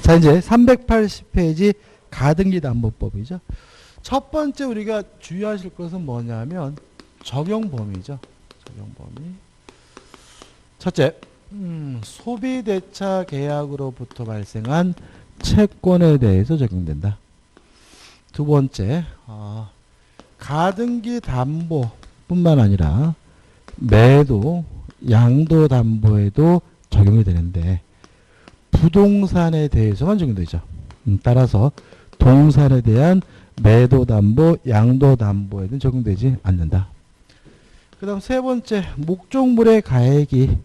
자, 이제 380페이지 가등기 담보법이죠. 첫 번째 우리가 주의하실 것은 뭐냐면 적용 범위죠. 적용 범위. 첫째, 소비대차 계약으로부터 발생한 채권에 대해서 적용된다. 두 번째, 가등기 담보뿐만 아니라 매도, 양도 담보에도 적용이 되는데 부동산에 대해서만 적용되죠. 따라서 동산에 대한 매도 담보, 양도 담보에는 적용되지 않는다. 그 다음 세 번째, 목적물의 가액이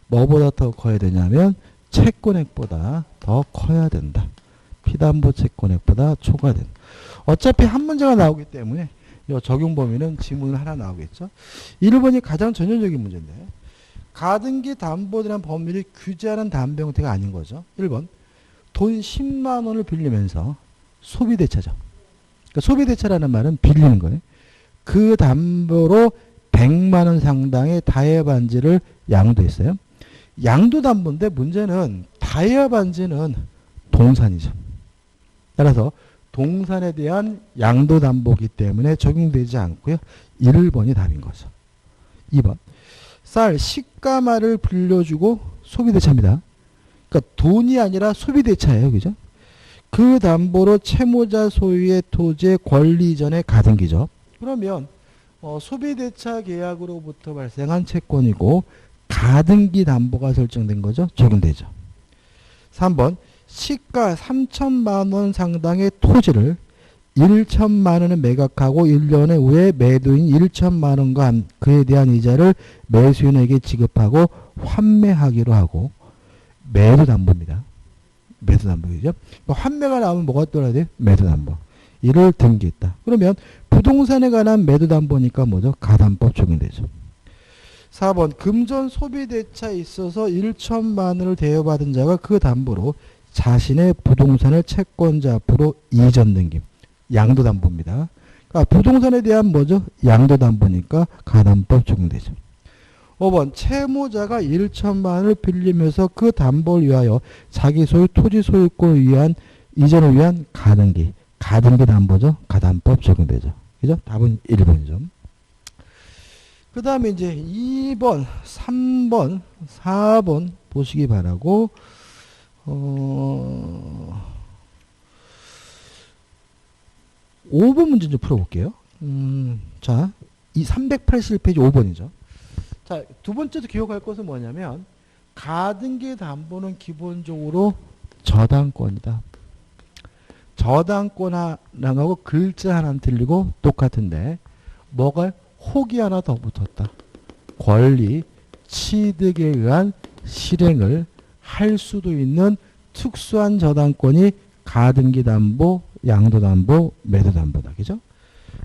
뭐보다 더 커야 되냐면 채권액보다 더 커야 된다. 피담보 채권액보다 초과된다. 어차피 한 문제가 나오기 때문에 이 적용 범위는 지문 하나 나오겠죠. 1번이 가장 전형적인 문제인데 가등기 담보라는 법률이 규제하는 담보 형태가 아닌 거죠. 1번, 돈 10만 원을 빌리면서 소비대차죠. 그러니까 소비대차라는 말은 빌리는 거예요. 그 담보로 100만 원 상당의 다이아 반지를 양도했어요. 양도담보인데 문제는 다이아 반지는 동산이죠. 따라서 동산에 대한 양도담보이기 때문에 적용되지 않고요. 1번이 답인 거죠. 2번, 쌀, 시가말을 빌려주고 소비대차입니다. 그러니까 돈이 아니라 소비대차예요. 그죠? 그 담보로 채무자 소유의 토지의 권리 이전의 가등기죠. 그러면 소비대차 계약으로부터 발생한 채권이고 가등기 담보가 설정된 거죠. 적용되죠. 3번, 시가 3천만 원 상당의 토지를 1천만 원에 매각하고 1년의 후에 매도인 1천만 원과 그에 대한 이자를 매수인에게 지급하고 환매하기로 하고 매도담보입니다. 매도담보이죠. 환매가 나오면 뭐가 떠나야 돼요? 매도담보. 이를 등기했다. 그러면 부동산에 관한 매도담보니까 뭐죠? 가담법 적용되죠. 4번, 금전 소비대차에 있어서 1천만 원을 대여받은 자가 그 담보로 자신의 부동산을 채권자 앞으로 이전 등김. 양도담보입니다. 그러니까 부동산에 대한 뭐죠? 양도담보니까 가담법 적용되죠. 5번, 채무자가 1천만 원을 빌리면서 그 담보를 위하여 자기 소유 토지 소유권을 위한 이전을 위한 가등기. 가등기 담보죠. 가담법 적용되죠. 그죠? 답은 1번이죠. 그 다음에 이제 2번, 3번, 4번 보시기 바라고, 5번 문제 좀 풀어볼게요. 자, 이 381페이지 5번이죠. 자, 두 번째도 기억할 것은 뭐냐면, 가등기 담보는 기본적으로 저당권이다. 저당권 하나하고 글자 하나는 틀리고 똑같은데, 뭐가 혹이 하나 더 붙었다. 권리, 취득에 의한 실행을 할 수도 있는 특수한 저당권이 가등기 담보, 양도 담보, 매도 담보다. 그죠?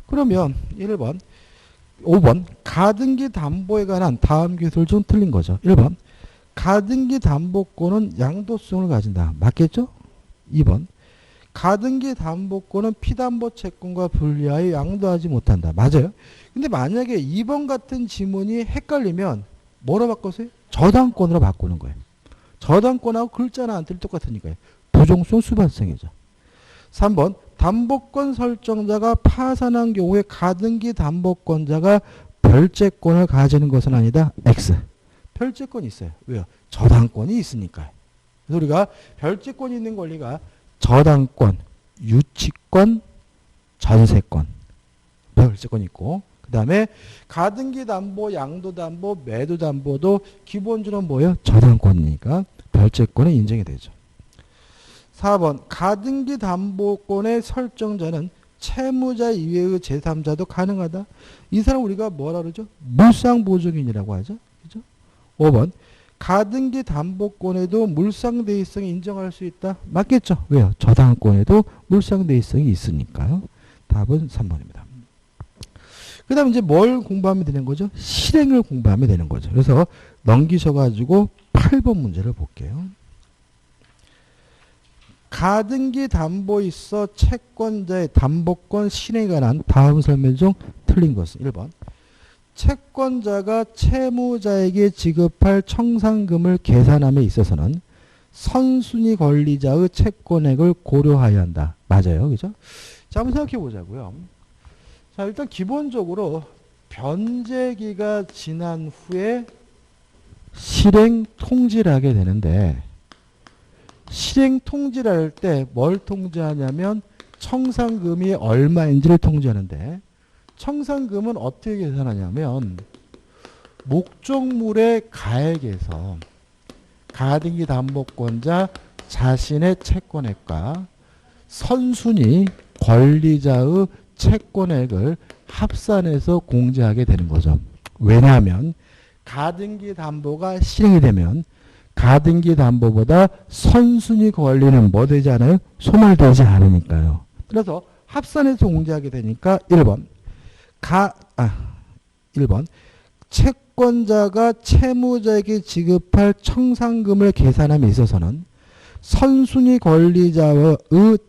그러면 1번, 5번 가등기 담보에 관한 다음 기술 중 틀린 거죠. 1번, 가등기 담보권은 양도성을 가진다. 맞겠죠? 2번, 가등기 담보권은 피담보 채권과 분리하여 양도하지 못한다. 맞아요. 근데 만약에 2번 같은 지문이 헷갈리면 뭐로 바꿨어요? 저당권으로 바꾸는 거예요. 저당권하고 글자는 안 틀리 똑같으니까요. 부종성 수반성이죠. 3번, 담보권 설정자가 파산한 경우에 가등기 담보권자가 별채권을 가지는 것은 아니다. X. 별채권이 있어요. 왜요? 저당권이 있으니까요. 그래서 우리가 별채권이 있는 권리가 저당권, 유치권, 전세권, 별채권이 있고, 그 다음에 가등기 담보, 양도 담보, 매도 담보도 기본적으로 뭐예요? 저당권이니까 별채권에 인정이 되죠. 4번, 가등기 담보권의 설정자는 채무자 이외의 제3자도 가능하다. 이 사람 우리가 뭐라 그러죠? 물상보증인이라고 하죠. 그죠? 5번, 가등기 담보권에도 물상대의성이 인정할 수 있다. 맞겠죠? 왜요? 저당권에도 물상대의성이 있으니까요. 답은 3번입니다. 그 다음 이제 뭘 공부하면 되는 거죠? 실행을 공부하면 되는 거죠. 그래서 넘기셔가지고 8번 문제를 볼게요. 가등기 담보 있어 채권자의 담보권 실행에 관한 다음 설명 중 틀린 것은 1번. 채권자가 채무자에게 지급할 청산금을 계산함에 있어서는 선순위 권리자의 채권액을 고려하여야 한다. 맞아요. 그죠? 자, 한번 생각해 보자고요. 자, 일단 기본적으로 변제기가 지난 후에 실행 통지를 하게 되는데, 실행 통지를 할 때 뭘 통지하냐면 청산금이 얼마인지를 통지하는데, 청산금은 어떻게 계산하냐면 목적물의 가액에서 가등기 담보권자 자신의 채권액과 선순위 권리자의 채권액을 합산해서 공제하게 되는 거죠. 왜냐하면 가등기 담보가 실행이 되면 가등기 담보보다 선순위 권리는 뭐 되지 않아요? 소멸되지 않으니까요. 그래서 합산해서 공제하게 되니까 1번 1번 채권자가 채무자에게 지급할 청산금을 계산함에 있어서는 선순위 권리자의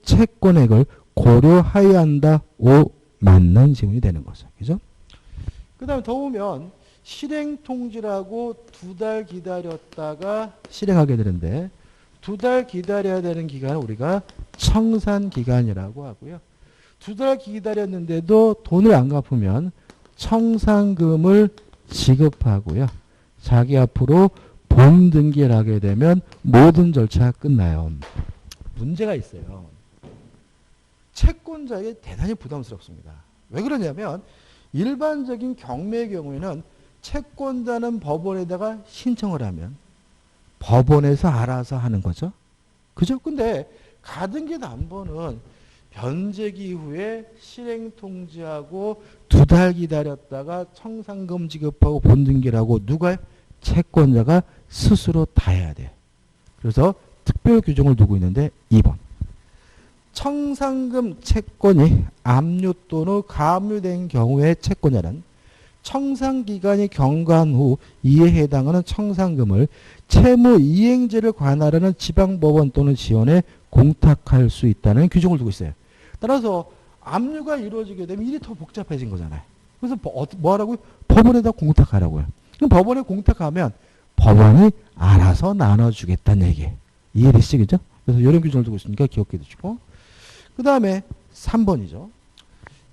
채권액을 고려하여야 한다. 5. 맞는 지문이 되는 거죠. 그죠? 그 다음에 더 보면 실행 통지라고 2달 기다렸다가 실행하게 되는데 2달 기다려야 되는 기간을 우리가 청산 기간이라고 하고요. 2달 기다렸는데도 돈을 안 갚으면 청산금을 지급하고요. 자기 앞으로 본 등기를 하게 되면 모든 절차가 끝나요. 문제가 있어요. 채권자에게 대단히 부담스럽습니다. 왜 그러냐면 일반적인 경매의 경우에는 채권자는 법원에다가 신청을 하면 법원에서 알아서 하는 거죠. 그죠? 근데 가등기 담보는 변제기 후에 실행 통지하고 2달 기다렸다가 청산금 지급하고 본등기를 하고 누가 채권자가 스스로 다 해야 돼. 그래서 특별 규정을 두고 있는데 2번. 청산금 채권이 압류 또는 가압류된 경우에 채권자는 청산기간이 경과한 후 이에 해당하는 청산금을 채무이행제를 관할하는 지방법원 또는 지원에 공탁할 수 있다는 규정을 두고 있어요. 따라서 압류가 이루어지게 되면 일이 더 복잡해진 거잖아요. 그래서 뭐 하라고요? 법원에다 공탁하라고요. 그럼 법원에 공탁하면 법원이 알아서 나눠주겠다는 얘기예요. 이해되시죠? 그래서 이런 규정을 두고 있으니까 기억해 두시고. 그 다음에 3번이죠.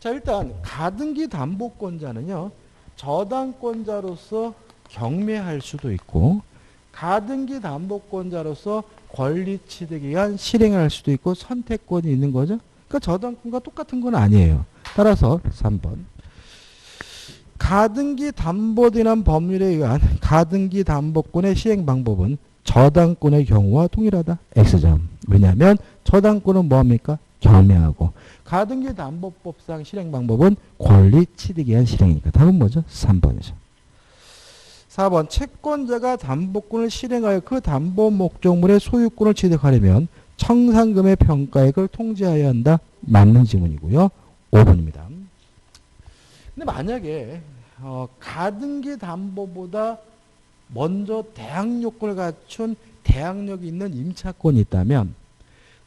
자, 일단 가등기 담보권자는요. 저당권자로서 경매할 수도 있고 가등기 담보권자로서 권리 취득에 의한 실행을 할 수도 있고 선택권이 있는 거죠. 그러니까 저당권과 똑같은 건 아니에요. 따라서 3번. 가등기 담보등한 법률에 의한 가등기 담보권의 시행 방법은 저당권의 경우와 동일하다. X점. 왜냐하면 저당권은 뭐합니까? 경매하고 가등기 담보법상 실행 방법은 권리 취득에 의한 실행이니까 답은 뭐죠? 3번이죠. 4번 채권자가 담보권을 실행하여 그 담보 목적물의 소유권을 취득하려면 청산금의 평가액을 통지해야 한다. 맞는 지문이고요. 5번입니다. 근데 만약에 가등기 담보보다 먼저 대항 요건을 갖춘 대항력이 있는 임차권이 있다면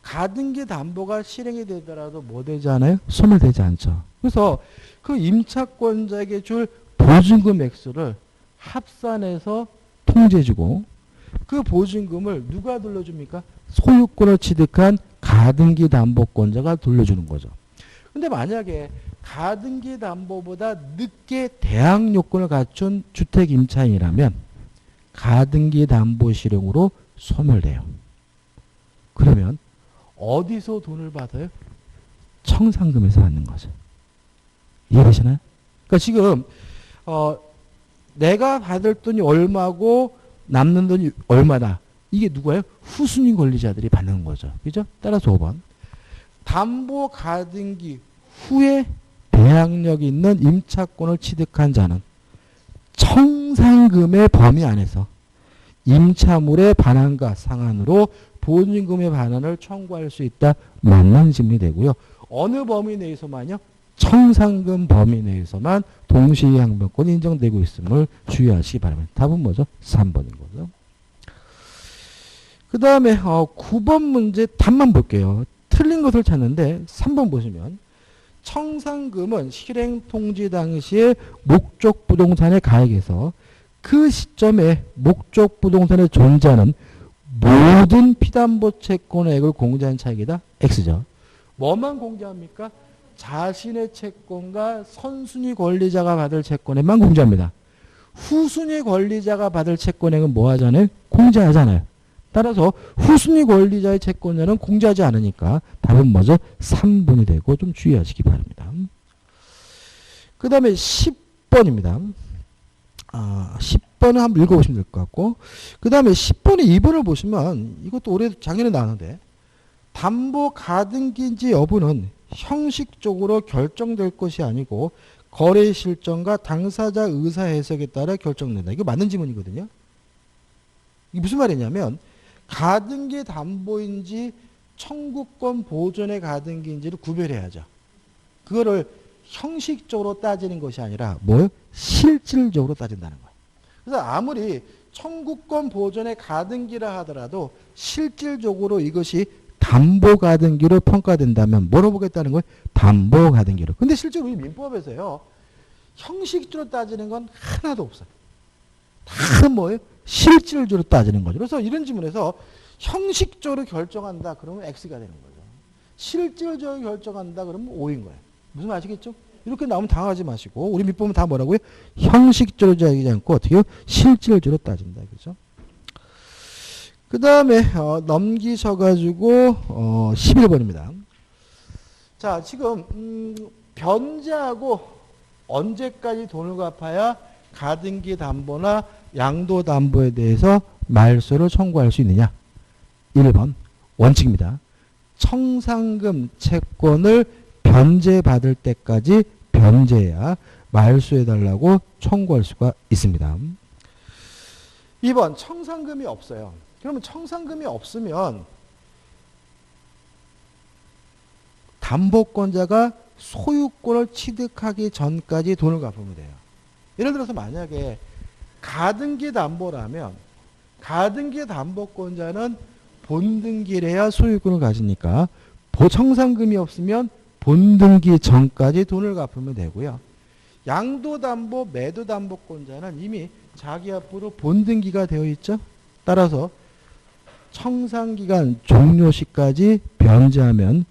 가등기 담보가 실행이 되더라도 뭐 되지 않아요? 소멸되지 않죠. 그래서 그 임차권자에게 줄 보증금 액수를 합산해서 통제해주고 그 보증금을 누가 돌려줍니까? 소유권을 취득한 가등기 담보권자가 돌려주는 거죠. 근데 만약에 가등기 담보보다 늦게 대항 요건을 갖춘 주택 임차인이라면 가등기 담보 실행으로 소멸돼요. 그러면 어디서 돈을 받아요? 청산금에서 받는 거죠. 이해되시나요? 그러니까 지금 내가 받을 돈이 얼마고 남는 돈이 얼마다. 이게 누구예요? 후순위 권리자들이 받는 거죠. 그죠? 따라서 5번. 담보 가등기 후에 대항력이 있는 임차권을 취득한 자는 청산금의 범위 안에서 임차물의 반환과 상환으로 보증금의 반환을 청구할 수 있다. 맞는 질문이 되고요. 어느 범위 내에서만요? 청산금 범위 내에서만 동시이행변권이 인정되고 있음을 주의하시기 바랍니다. 답은 뭐죠? 3번인 거죠. 그 다음에 9번 문제 답만 볼게요. 틀린 것을 찾는데 3번 보시면 청산금은 실행 통지 당시에 목적 부동산의 가액에서 그 시점에 목적 부동산에 존재하는 모든 피담보 채권액을 공제한 차익이다. X죠. 뭐만 공제합니까? 자신의 채권과 선순위 권리자가 받을 채권액만 공제합니다. 후순위 권리자가 받을 채권액은 뭐 하잖아요? 공제하잖아요. 따라서 후순위 권리자의 채권자는 공제하지 않으니까 답은 뭐죠? 3번이 되고 좀 주의하시기 바랍니다. 그 다음에 10번입니다. 10번을 한번 읽어보시면 될 것 같고, 그 다음에 10번에 2번을 보시면 이것도 올해 작년에 나왔는데, 담보 가등기인지 여부는 형식적으로 결정될 것이 아니고 거래 실정과 당사자 의사 해석에 따라 결정된다. 이거 맞는 지문이거든요. 이게 무슨 말이냐면 가등기 담보인지 청구권 보존의 가등기인지를 구별해야죠. 그거를 형식적으로 따지는 것이 아니라 뭐요? 실질적으로 따진다는 거예요. 그래서 아무리 청구권 보존의 가등기라 하더라도 실질적으로 이것이 담보 가등기로 평가된다면 뭐로 보겠다는 거예요? 담보 가등기로. 근데 실제로 우리 민법에서요. 형식적으로 따지는 건 하나도 없어요. 다 뭐예요? 실질적으로 따지는 거죠. 그래서 이런 지문에서 형식적으로 결정한다 그러면 X가 되는 거죠. 실질적으로 결정한다 그러면 O인 거예요. 무슨 말 아시겠죠? 이렇게 나오면 당하지 마시고 우리 밑보면 다 뭐라고요? 형식적으로 따지지 않고 어떻게 해요? 실질적으로 따진다. 그죠? 그 다음에 넘기셔가지고 11번입니다. 자, 지금 변제하고 언제까지 돈을 갚아야 가등기 담보나 양도 담보에 대해서 말소를 청구할 수 있느냐? 1번 원칙입니다. 청산금 채권을 변제받을 때까지 변제해야 말소해달라고 청구할 수가 있습니다. 2번 청산금이 없어요. 그러면 청산금이 없으면 담보권자가 소유권을 취득하기 전까지 돈을 갚으면 돼요. 예를 들어서 만약에 가등기 담보라면 가등기 담보권자는 본등기를 해야 소유권을 가지니까 청산금이 없으면 본등기 전까지 돈을 갚으면 되고요. 양도담보, 매도담보권자는 이미 자기 앞으로 본등기가 되어 있죠. 따라서 청산기간 종료 시까지 변제하면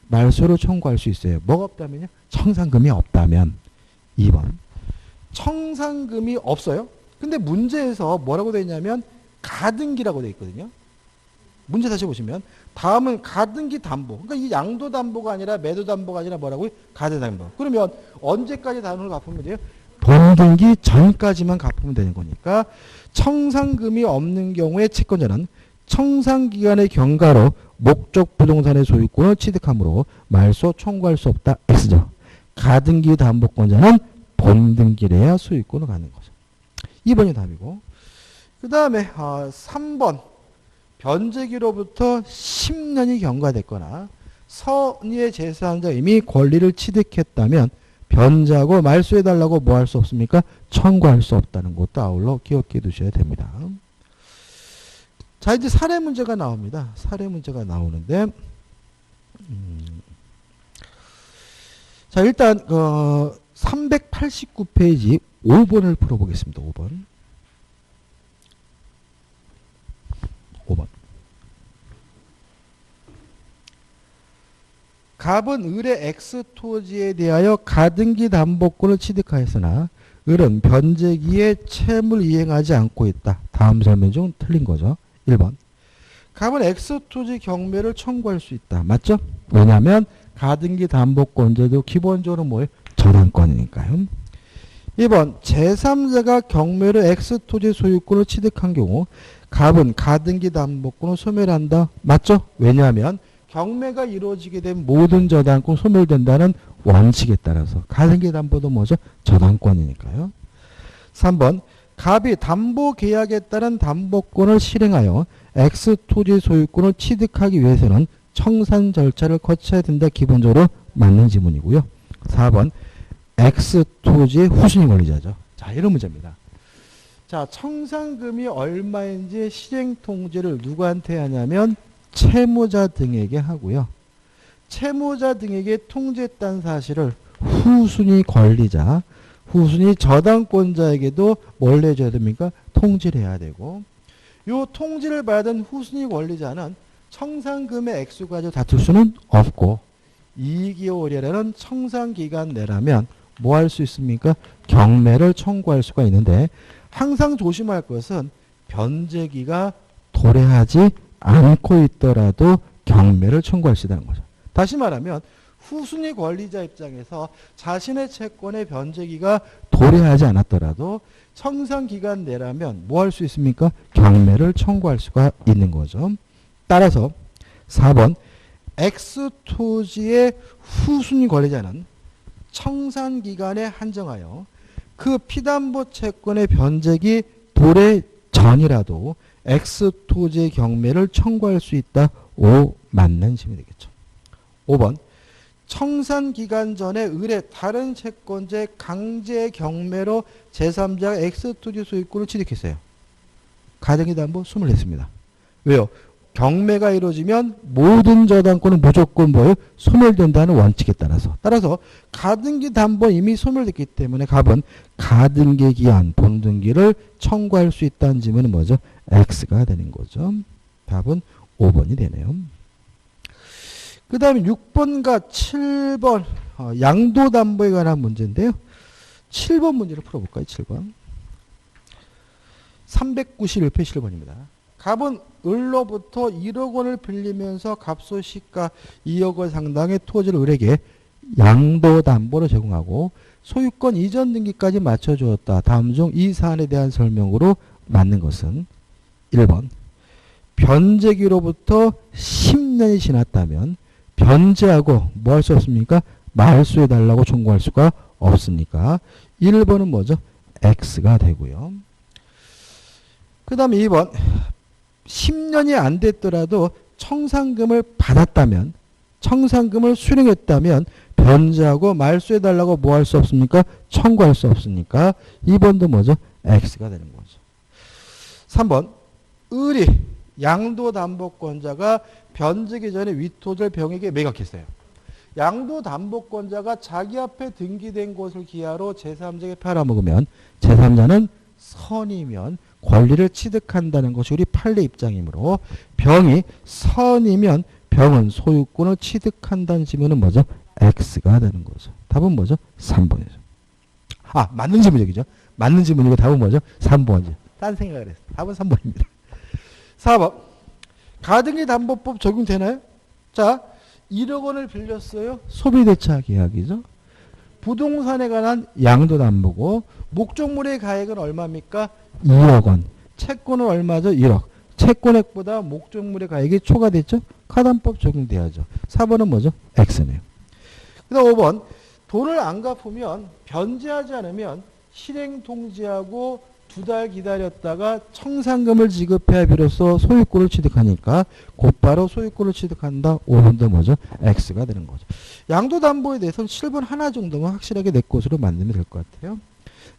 말소를 청구할 수 있어요. 뭐가 없다면요? 청산금이 없다면. 2번. 청산금이 없어요. 근데 문제에서 뭐라고 되어 있냐면 가등기라고 되어 있거든요. 문제 다시 보시면 다음은 가등기 담보. 그러니까 이 양도 담보가 아니라 매도 담보가 아니라 뭐라고요? 가등 담보. 그러면 언제까지 돈을 갚으면 돼요? 본등기 전까지만 갚으면 되는 거니까 청산금이 없는 경우에 채권자는 청산기간의 경과로 목적 부동산의 소유권을 취득하므로 말소 청구할 수 없다. X죠. 가등기 담보권자는 본등기를 해야 소유권을 갖는 거죠. 2번이 답이고. 그 다음에 3번. 변제기로부터 10년이 경과됐거나 선의의 제3자 이미 권리를 취득했다면 변제하고 말소해달라고 뭐 할 수 없습니까? 청구할 수 없다는 것도 아울러 기억해 두셔야 됩니다. 자, 이제 사례 문제가 나옵니다. 사례 문제가 나오는데 자, 일단 389페이지 5번을 풀어보겠습니다. 5번. 갑은 을의 X토지에 대하여 가등기 담보권을 취득하였으나 을은 변제기에 채무를 이행하지 않고 있다. 다음 설명 중 틀린 거죠. 1번. 갑은 X토지 경매를 청구할 수 있다. 맞죠? 왜냐하면 가등기 담보권자도 기본적으로 뭐예요? 저당권이니까요. 2번. 제3자가 경매로 X토지 소유권을 취득한 경우 갑은 가등기 담보권을 소멸한다. 맞죠? 왜냐하면 경매가 이루어지게 된 모든 저당권 소멸된다는 원칙에 따라서 가등기 담보도 뭐죠? 저당권이니까요. 3번. 갑이 담보 계약에 따른 담보권을 실행하여 X토지 소유권을 취득하기 위해서는 청산 절차를 거쳐야 된다. 기본적으로 맞는 지문이고요. 4번. X토지의 후순위 권리자죠. 자, 이런 문제입니다. 자, 청산금이 얼마인지 실행 통지를 누구한테 하냐면 채무자 등에게 하고요. 채무자 등에게 통지했다는 사실을 후순위 권리자, 후순위 저당권자에게도 뭘 해줘야 됩니까? 통지를 해야 되고 요 통지를 받은 후순위 권리자는 청산금의 액수 가지고 다툴 수는 없고 2개월이라는 청산기간 내라면 뭐 할 수 있습니까? 경매를 청구할 수가 있는데 항상 조심할 것은 변제기가 도래하지 않고 있더라도 경매를 청구할 수 있다는 거죠. 다시 말하면 후순위 권리자 입장에서 자신의 채권의 변제기가 도래하지 않았더라도 청산기간 내라면 뭐 할 수 있습니까? 경매를 청구할 수가 있는 거죠. 따라서 4번 X토지의 후순위 권리자는 청산기간에 한정하여 그 피담보 채권의 변제기 도래 전이라도 X토지의 경매를 청구할 수 있다. 5 맞는 질문이 되겠죠. 5번 청산기간 전에 을의 다른 채권자의 강제 경매로 제3자가 X토지 소유권을 취득했어요. 가등기담보 24입니다. 왜요? 경매가 이루어지면 모든 저당권은 무조건 뭐예요? 소멸된다는 원칙에 따라서. 가등기담보 이미 소멸됐기 때문에 갑은 가등기 기한 본등기를 청구할 수 있다는 질문은 뭐죠? X가 되는 거죠. 답은 5번이 되네요. 그 다음에 6번과 7번 양도담보에 관한 문제인데요. 7번 문제를 풀어볼까요? 7번 391페이지 7번입니다. 갑은 을로부터 1억 원을 빌리면서 갑소시가 2억 원 상당의 토지를 을에게 양도담보로 제공하고 소유권 이전 등기까지 맞춰주었다. 다음 중 이 사안에 대한 설명으로 맞는 것은 1번 변제기로부터 10년이 지났다면 변제하고 뭐 할 수 없습니까? 말소해달라고 청구할 수가 없으니까 1번은 뭐죠? X가 되고요. 그 다음에 2번 10년이 안 됐더라도 청산금을 받았다면 청산금을 수령했다면 변제하고 말소해달라고 뭐 할 수 없습니까? 청구할 수 없으니까 2번도 뭐죠? X가 되는 거죠. 3번 을이 양도담보권자가 변제기 전에 윗토지를 병에게 매각했어요. 양도담보권자가 자기 앞에 등기된 곳을 기하로 제3자에게 팔아먹으면 제3자는 선이면 권리를 취득한다는 것이 우리 판례 입장이므로 병이 선이면 병은 소유권을 취득한다는 질문은 뭐죠? X가 되는 거죠. 답은 뭐죠? 3번이죠. 맞는 질문이죠. 맞는 질문이고 답은 뭐죠? 3번이죠. 딴 생각을 했어요. 답은 3번입니다. 4번 가등기 담보법 적용되나요? 자, 1억 원을 빌렸어요. 소비대차 계약이죠. 부동산에 관한 양도담보고 목적물의 가액은 얼마입니까? 2억 원. 채권은 얼마죠? 1억. 채권액보다 목적물의 가액이 초과됐죠? 가담법 적용돼야죠. 4번은 뭐죠? X네요. 그 다음 5번 돈을 안 갚으면 변제하지 않으면 실행 통지하고 2달 기다렸다가 청산금을 지급해야 비로소 소유권을 취득하니까 곧바로 소유권을 취득한다. 5번도 뭐죠? X가 되는 거죠. 양도담보에 대해서는 7번 하나 정도만 확실하게 내 것으로 만들면 될 것 같아요.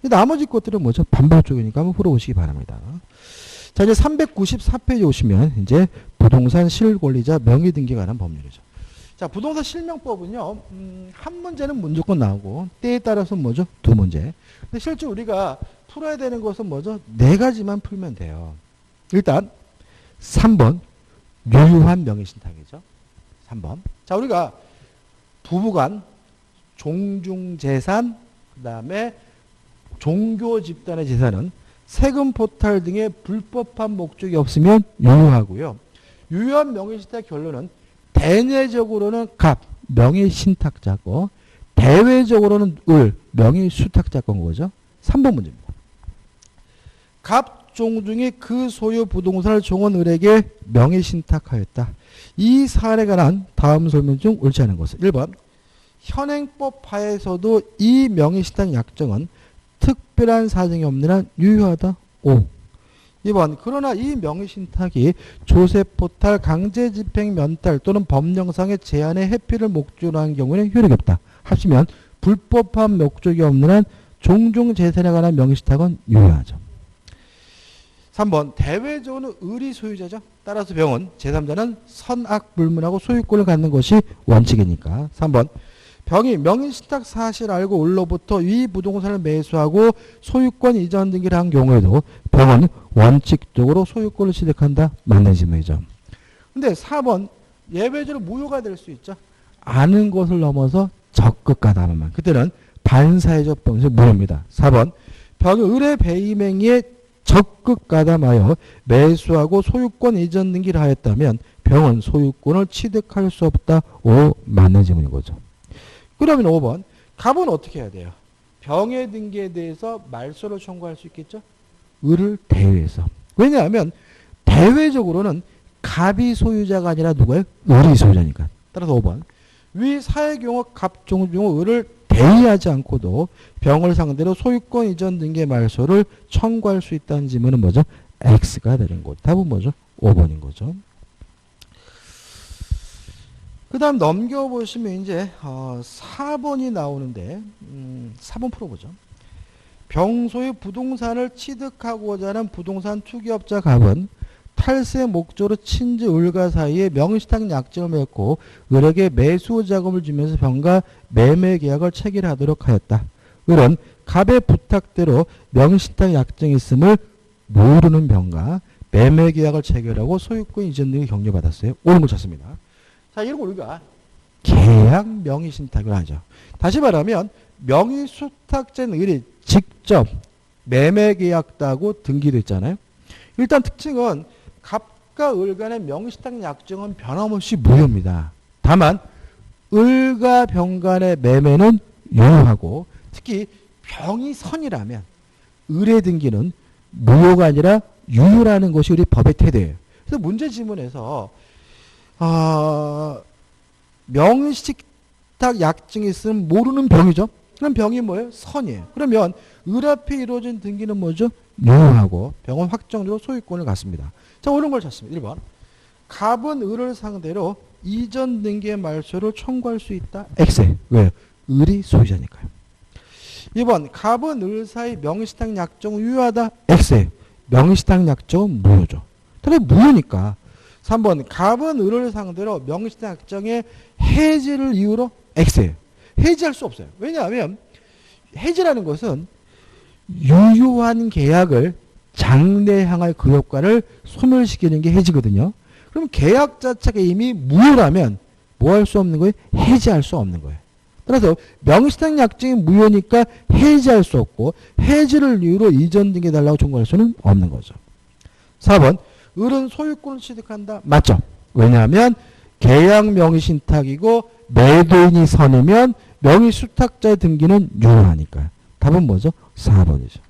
나머지 것들은 뭐죠? 반복적이니까 한번 풀어보시기 바랍니다. 자, 이제 394페이지 오시면 이제 부동산 실권리자 명의등기에 관한 법률이죠. 자, 부동산 실명법은요, 한 문제는 무조건 나오고 때에 따라서 뭐죠? 2문제. 근데 실제 우리가 풀어야 되는 것은 뭐죠? 4가지만 풀면 돼요. 일단 3번 유효한 명의신탁이죠. 3번. 자, 우리가 부부간 종중재산 그 다음에 종교 집단의 재산은 세금 포탈 등의 불법한 목적이 없으면 유효하고요. 유효한 명의신탁 결론은 대내적으로는 갑 명의신탁자고 대외적으로는 을 명의수탁자건 거죠. 3번 문제입니다. 갑 종중이 그 소유 부동산을 종은 을에게 명의신탁하였다. 이 사안에 관한 다음 설명 중 옳지 않은 것은 1번 현행법 하에서도 이 명의신탁 약정은 특별한 사정이 없는 한 유효하다. 5. 2번 그러나 이 명의신탁이 조세포탈, 강제집행 면탈 또는 법령상의 제한의 회피를 목적으로 한 경우에는 효력이 없다. 합치면 불법한 목적이 없는 한 종중재산에 관한 명의신탁은 유효하죠. 3번 대외적으로는 을이 소유자죠. 따라서 병은 제3자는 선악불문하고 소유권을 갖는 것이 원칙이니까 3번 병이 명의신탁 사실 알고 을로부터 이 부동산을 매수하고 소유권 이전 등기를 한 경우에도 병은 원칙적으로 소유권을 취득한다. 맞는 질문이죠. 근데 4번 예외적으로 무효가 될 수 있죠. 아는 것을 넘어서 적극 가담하면 그때는 반사회적 병에서 무효입니다. 4번 병이 을의 배임행위에 적극 가담하여 매수하고 소유권 이전 등기를 하였다면 병은 소유권을 취득할 수 없다. 오, 맞는 질문인 거죠. 그러면 5번 갑은 어떻게 해야 돼요? 병의 등기에 대해서 말소를 청구할 수 있겠죠? 을을 대회해서. 왜냐하면 대외적으로는 갑이 소유자가 아니라 누구예요? 을이 소유자니까. 따라서 5번 위 사의 경우 갑, 종, 중, 을을 대의하지 않고도 병을 상대로 소유권 이전 등기의 말소를 청구할 수 있다는 질문은 뭐죠? X가 되는 거죠. 답은 뭐죠? 5번인 거죠. 그 다음 넘겨보시면 이제 4번이 나오는데 4번 풀어보죠. 병소의 부동산을 취득하고자 하는 부동산 투기업자 갑은 탈세 목적으로 친지 을과 사이에 명의신탁 약정을 맺고 을에게 매수 자금을 주면서 병과 매매 계약을 체결하도록 하였다. 을은 갑의 부탁대로 명의신탁 약정이 있음을 모르는 병과 매매 계약을 체결하고 소유권 이전 등을 격려받았어요. 옳은 걸 찾습니다. 자, 이런 걸 우리가 계약 명의신탁을 하죠. 다시 말하면 명의수탁자인 을이 직접 매매 계약하고 등기됐잖아요. 일단 특징은 갑과 을 간의 명의신탁 약정은 변함없이 무효입니다. 다만 을과 병 간의 매매는 유효하고 특히 병이 선이라면 을의 등기는 무효가 아니라 유효라는 것이 우리 법의 태도예요. 그래서 문제 지문에서 명의신탁 약정이 있으면 모르는 병이죠. 그럼 병이 뭐예요? 선이에요. 그러면 을 앞에 이루어진 등기는 뭐죠? 유효하고 병은 확정적으로 소유권을 갖습니다. 자, 옳은 걸 찾습니다. 1번 갑은 을을 상대로 이전 등기의 말소를 청구할 수 있다. X. 왜요? 을이 소유자니까요. 2번 갑은 을 사이 명의신탁 약정은 유효하다. X. 명의신탁 약정은 무효죠. 그래 무효니까. 3번 갑은 을을 상대로 명의신탁 약정의 해지를 이유로 X예요. 해지할 수 없어요. 왜냐하면 해지라는 것은 유효한 계약을 장래향할 그 효과를 소멸시키는 게 해지거든요. 그럼 계약 자체가 이미 무효라면 뭐 할 수 없는 거예요? 해지할 수 없는 거예요. 따라서 명의신탁 약정이 무효니까 해지할 수 없고 해지를 이유로 이전 등기 달라고 청구할 수는 없는 거죠. 4번 을은 소유권을 취득한다. 맞죠? 왜냐하면 계약 명의신탁이고 매도인이 선이면 명의수탁자의 등기는 유효하니까. 답은 뭐죠? 4번이죠.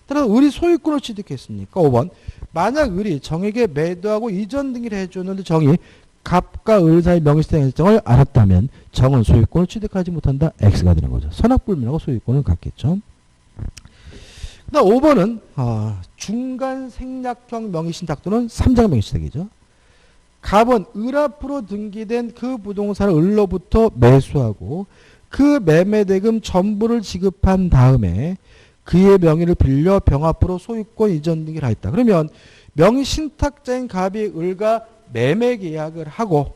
따라서 을이 소유권을 취득했으니까 5번 만약 을이 정에게 매도하고 이전 등기를 해줬는데 정이 갑과 을 사이 명의신탁 일정을 알았다면 정은 소유권을 취득하지 못한다. X가 되는 거죠. 선악불문하고 소유권을 갖겠죠. 그다음 5번은 중간 생략형 명의신탁 또는 3장 명의신탁이죠. 갑은 을 앞으로 등기된 그 부동산을 을로부터 매수하고 그 매매대금 전부를 지급한 다음에 그의 명의를 빌려 병 앞으로 소유권 이전 등기를 하였다. 그러면 명의신탁자인 갑이 을과 매매 계약을 하고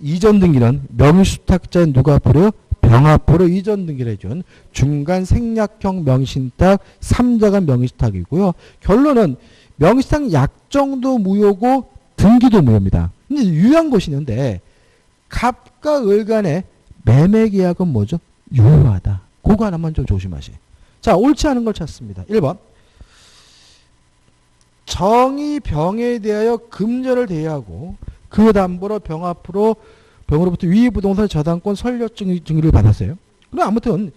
이전 등기는 명의수탁자인 누가 앞으로요? 병 앞으로 이전 등기를 해준 중간 생략형 명의신탁 3자간 명의신탁이고요. 결론은 명의신탁 약정도 무효고 등기도 무효입니다. 이제 유효한 것이 있는데 갑과 을 간의 매매 계약은 뭐죠? 유효하다. 그거 하나만 좀 조심하세요. 자, 옳지 않은 걸 찾습니다. 1번 정이 병에 대하여 금전을 대여하고 그 담보로 병 앞으로 병으로부터 위 부동산 저당권 설립 증의를 받았어요. 그럼 아무튼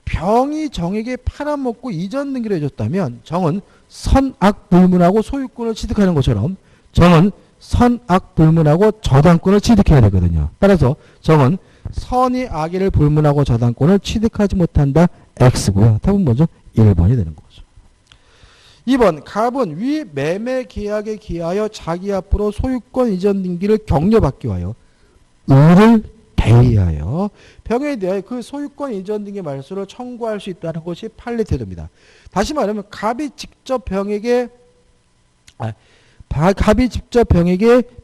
병이 정에게 팔아먹고 이전 등기를 해줬다면 정은 선악불문하고 소유권을 취득하는 것처럼 정은 선악불문하고 저당권을 취득해야 되거든요. 따라서 정은 선이 악의를 불문하고 저당권을 취득하지 못한다. X고요. 답은 뭐죠? 1번이 되는 거죠. 2번 갑은 위 매매 계약에 기하여 자기 앞으로 소유권 이전 등기를 격려받기 위하여 을을 대의하여 병에 대하여 그 소유권 이전 등기 말소를 청구할 수 있다는 것이 판례 태도입니다. 다시 말하면 갑이 직접 병에게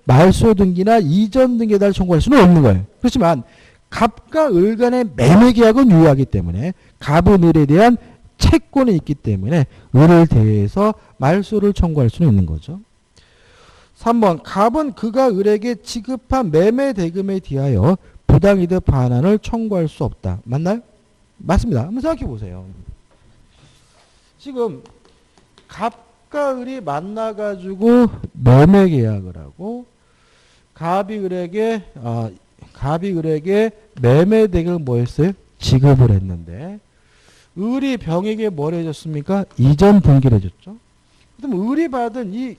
말소 등기나 이전 등기에 대해 청구할 수는 없는 거예요. 그렇지만 갑과 을 간의 매매 계약은 유효하기 때문에 갑은 을에 대한 채권이 있기 때문에 을을 대해서 말소를 청구할 수는 있는 거죠. 3번 갑은 그가 을에게 지급한 매매 대금에 대하여 부당이득 반환을 청구할 수 없다. 맞나요? 맞습니다. 한번 생각해 보세요. 지금 갑과 을이 만나가지고 매매 계약을 하고 갑이 을에게 매매 대금을 뭐 했어요? 지급을 했는데 을이 병에게 뭘 해줬습니까? 이전 등기를 해줬죠. 그럼 을이 받은 이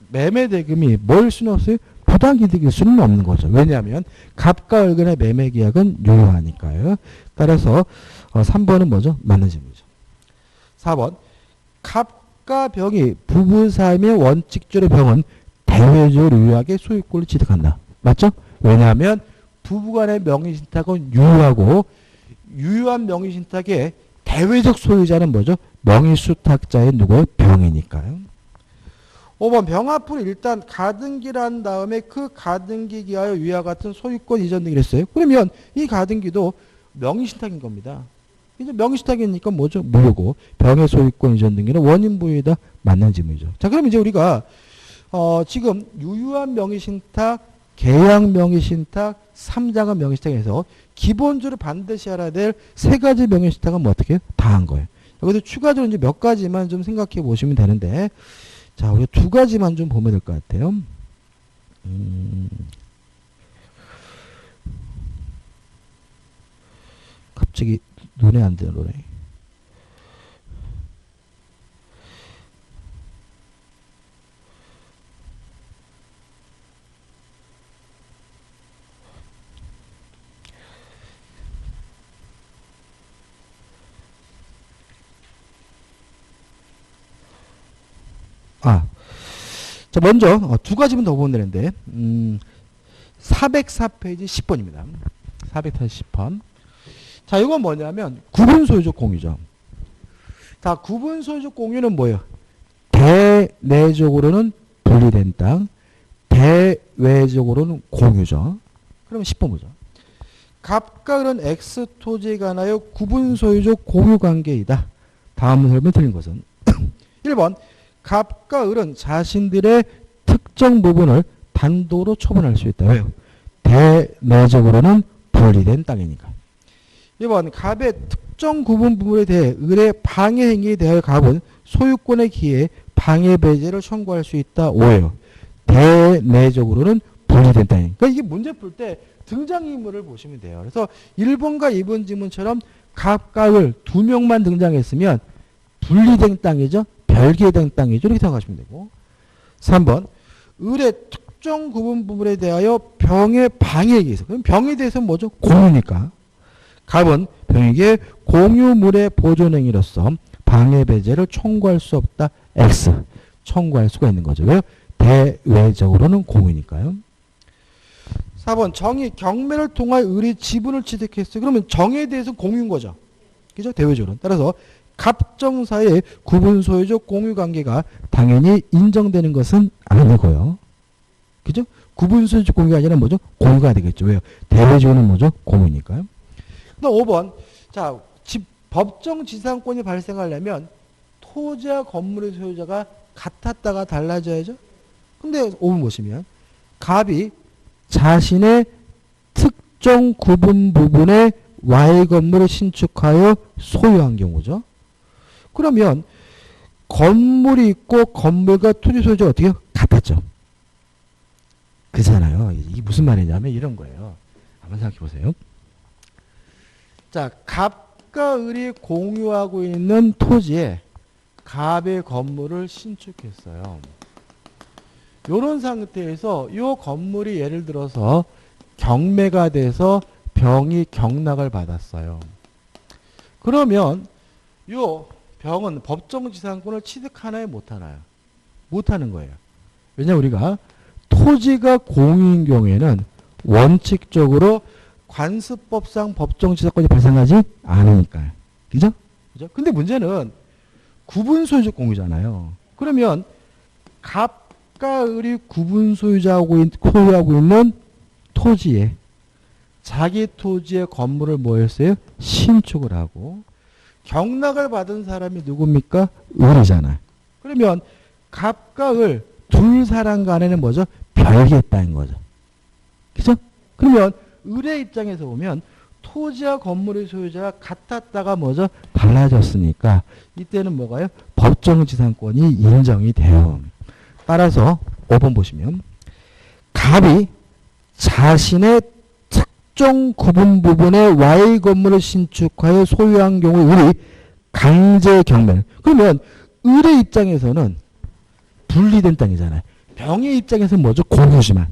매매 대금이 뭘 수는 없어요? 부당이득일 수는 없는 거죠. 왜냐하면 갑과 을 간의 매매 계약은 유효하니까요. 따라서 3번은 뭐죠? 맞는 질문이죠. 4번 갑과 병이 부부 사이의 원칙적으로 병은 대외적으로 유효하게 소유권을 취득한다. 맞죠? 왜냐하면 부부간의 명의신탁은 유효하고 유효한 명의신탁의 대외적 소유자는 뭐죠? 명의수탁자의 누구? 병이니까요. 5번 병합부는 일단 가등기를 한 다음에 그 가등기 기하여 위와 같은 소유권 이전 등기를 했어요. 그러면 이 가등기도 명의신탁인 겁니다. 이제 명의신탁이니까 뭐죠? 무효고 병의 소유권 이전 등기는 원인 부여에다 맞는 질문이죠. 자, 그럼 이제 우리가 지금 유효한 명의신탁, 계약 명의신탁, 3장은 명의신탁에서 기본적으로 반드시 알아야 될 세 가지 명의신탁은 뭐 어떻게 다 한 거예요. 여기서 추가적으로 이제 몇 가지만 좀 생각해 보시면 되는데, 자, 우리 두 가지만 좀 보면 될 것 같아요. 갑자기 눈에 안 들어오네. 자, 먼저 두 가지만 더 보면 되는데 404페이지 10번입니다. 410번. 자, 이건 뭐냐면 구분소유적 공유죠. 자, 구분소유적 공유는 뭐예요? 대내적으로는 분리된 땅, 대외적으로는 공유죠. 그러면 10번 보죠. 갑과 을은 X 토지에 관하여 구분소유적 공유관계이다. 다음 설명 드린 것은 1번 갑과 을은 자신들의 특정 부분을 단독으로 처분할 수 있다. 왜요? 대내적으로는 분리된 땅이니까. 2번 갑의 특정 구분 부분에 대해 을의 방해 행위에 대하여 갑은 소유권의 기회에 방해 배제를 청구할 수 있다. 5예요. 대내적으로는 분리된 땅이니까. 그러니까 이게 문제 풀 때 등장인물을 보시면 돼요. 그래서 1번과 2번 지문처럼 갑과 을 두 명만 등장했으면 분리된 땅이죠. 별개된 땅이죠. 이렇게 생각하시면 되고. 3번 을의 특정 구분 부분에 대하여 병의 방해에 의해서. 그럼 병에 대해서는 뭐죠? 공유니까. 갑은 병에게 공유물의 보존행위로서 방해 배제를 청구할 수 없다. X. 청구할 수가 있는 거죠. 왜요? 대외적으로는 공유니까요. 4번 정의 경매를 통하여 을이 지분을 취득했어요. 그러면 정에 대해서 공유인 거죠. 그죠? 대외적으로. 따라서 갑정 사이의 구분 소유적 공유 관계가 당연히 인정되는 것은 아니고요. 그죠? 구분 소유적 공유가 아니라 뭐죠? 공유가 되겠죠. 왜요? 대외적으로는 뭐죠? 공유니까요. 그다음 5번. 자, 법정 지상권이 발생하려면 토지와 건물의 소유자가 같았다가 달라져야죠. 근데 5번 보시면 갑이 자신의 특정 구분 부분에 Y 건물을 신축하여 소유한 경우죠. 그러면 건물이 있고 건물과 토지 소유자가 어떻게 같았죠? 그렇잖아요. 이게 무슨 말이냐면 이런 거예요. 한번 생각해 보세요. 자, 갑과 을이 공유하고 있는 토지에 갑의 건물을 신축했어요. 이런 상태에서 이 건물이 예를 들어서 경매가 돼서 병이 경락을 받았어요. 그러면 이 병은 법정지상권을 취득하나요? 못하나요? 못하는 거예요. 왜냐하면 우리가 토지가 공유인 경우에는 원칙적으로 관습법상 법정지상권이 발생하지 않으니까요. 그죠? 그죠? 근데 문제는 구분소유적 공유잖아요. 그러면 갑과 을이 구분소유자하고 소유하고 있는 토지에 자기 토지의 건물을 뭐 했어요? 신축을 하고 경락을 받은 사람이 누굽니까? 을이잖아요. 그러면 갑과 을 둘 사람 간에는 뭐죠? 별개의 땅인 거죠. 그죠? 그러면 을의 입장에서 보면 토지와 건물의 소유자가 같았다가 뭐죠? 달라졌으니까 이때는 뭐가요? 법정지상권이 인정이 돼요. 따라서 5번 보시면 갑이 자신의 특정 구분 부분에 Y 건물을 신축하여 소유한 경우에 을이 강제 경매. 그러면 을의 입장에서는 분리된 땅이잖아요. 병의 입장에서는 뭐죠? 공유지만.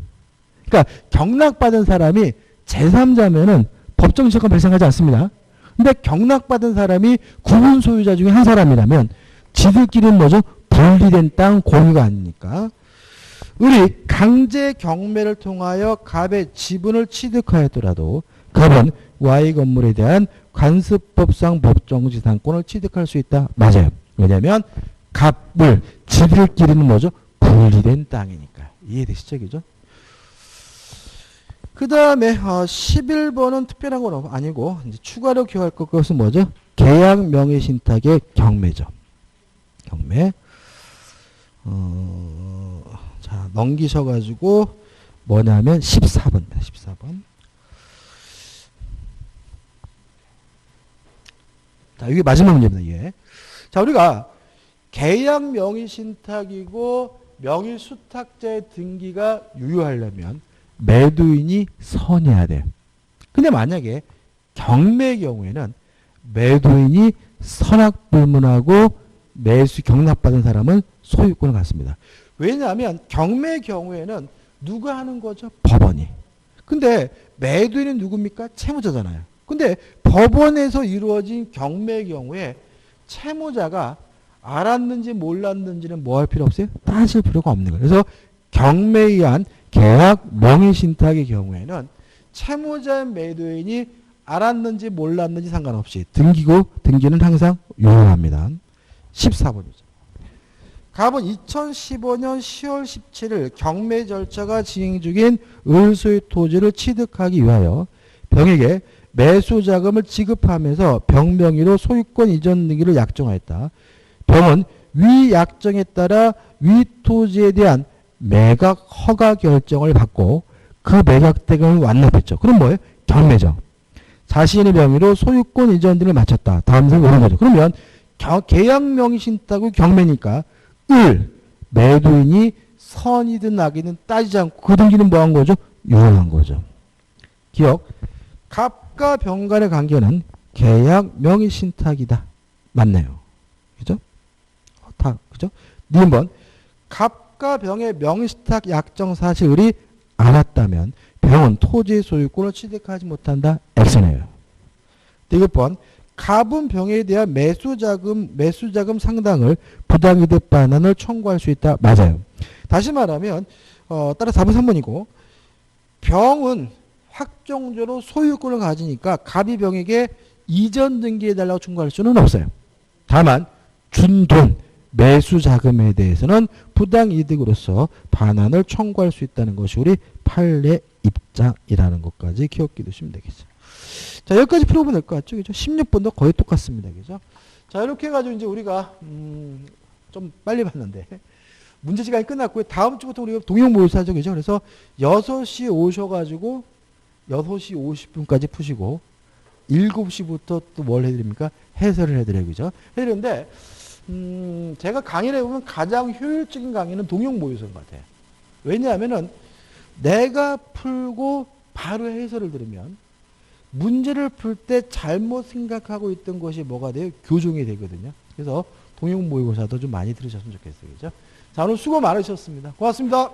그러니까 경락받은 사람이 제3자면은 법정지상권 발생하지 않습니다. 근데 경락받은 사람이 구분 소유자 중에 한 사람이라면 지들끼리는 뭐죠? 분리된 땅 공유가 아니니까. 을이 강제 경매를 통하여 갑의 지분을 취득하였더라도 갑은 Y 건물에 대한 관습법상 법정지상권을 취득할 수 있다. 맞아요. 왜냐하면 갑을 지들끼리는 뭐죠? 분리된 땅이니까. 이해되시죠? 그죠? 그 다음에 11번은 특별한 건 아니고 이제 추가로 기억할 것은 뭐죠? 계약 명의 신탁의 경매죠. 경매. 자, 넘기셔가지고 뭐냐면 14번. 14번. 자, 이게 마지막 문제입니다. 이게. 자, 우리가 계약 명의 신탁이고 명의 수탁자의 등기가 유효하려면 매도인이 선해야 돼요. 근데 만약에 경매의 경우에는 매도인이 선악불문하고 매수 경락받은 사람은 소유권을 갖습니다. 왜냐하면 경매의 경우에는 누가 하는 거죠? 법원이. 근데 매도인은 누굽니까? 채무자잖아요. 근데 법원에서 이루어진 경매의 경우에 채무자가 알았는지 몰랐는지는 뭐 할 필요 없어요? 따질 필요가 없는 거예요. 그래서 경매에 의한 계약 명의신탁의 경우에는 채무자의 매도인이 알았는지 몰랐는지 상관없이 등기는 항상 유효합니다. 14번이죠. 갑은 2015년 10월 17일 경매 절차가 진행 중인 을소의 토지를 취득하기 위하여 병에게 매수 자금을 지급하면서 병 명의로 소유권 이전 등기를 약정하였다. 병은 위 약정에 따라 위 토지에 대한 매각 허가 결정을 받고 그 매각 대금을 완납했죠. 그럼 뭐예요? 경매죠. 자신의 명의로 소유권 이전 등을 마쳤다. 다음 생각 오는 거죠. 그러면 계약 명의 신탁의 경매니까 매도인이 선이든 악이든 따지지 않고 그 등기는 뭐 한 거죠? 유효한 거죠. 기억. 갑과 병 간의 관계는 계약 명의 신탁이다. 맞네요. 그죠? 그죠? 2번. 갑과 병의 명의신탁 약정 사실이 않았다면 병은 토지의 소유권을 취득하지 못한다. X네요. 1번. 갑은 병에 대한 매수자금 상당을 부당이득 반환을 청구할 수 있다. 맞아요. 다시 말하면 따라 4번 3번이고 병은 확정적으로 소유권을 가지니까 갑이 병에게 이전 등기해달라고 청구할 수는 없어요. 다만 준 돈, 매수 자금에 대해서는 부당이득으로서 반환을 청구할 수 있다는 것이 우리 판례 입장이라는 것까지 기억해 두시면 되겠죠. 자, 여기까지 풀어보면 될 것 같죠? 그죠? 16번도 거의 똑같습니다. 그죠? 자, 이렇게 해가지고 이제 우리가, 좀 빨리 봤는데, 문제 시간이 끝났고요. 다음 주부터 우리가 동영모의사 하죠. 그죠? 그래서 6시 오셔가지고, 6시 50분까지 푸시고, 7시부터 또 뭘 해드립니까? 해설을 해드려요. 그죠? 해드리는데, 제가 강의를 해보면 가장 효율적인 강의는 동영모의사인 것 같아요. 왜냐하면은, 내가 풀고 바로 해설을 들으면, 문제를 풀 때 잘못 생각하고 있던 것이 뭐가 돼요? 교정이 되거든요. 그래서 동영 모의고사도 좀 많이 들으셨으면 좋겠어요. 그죠? 자, 오늘 수고 많으셨습니다. 고맙습니다.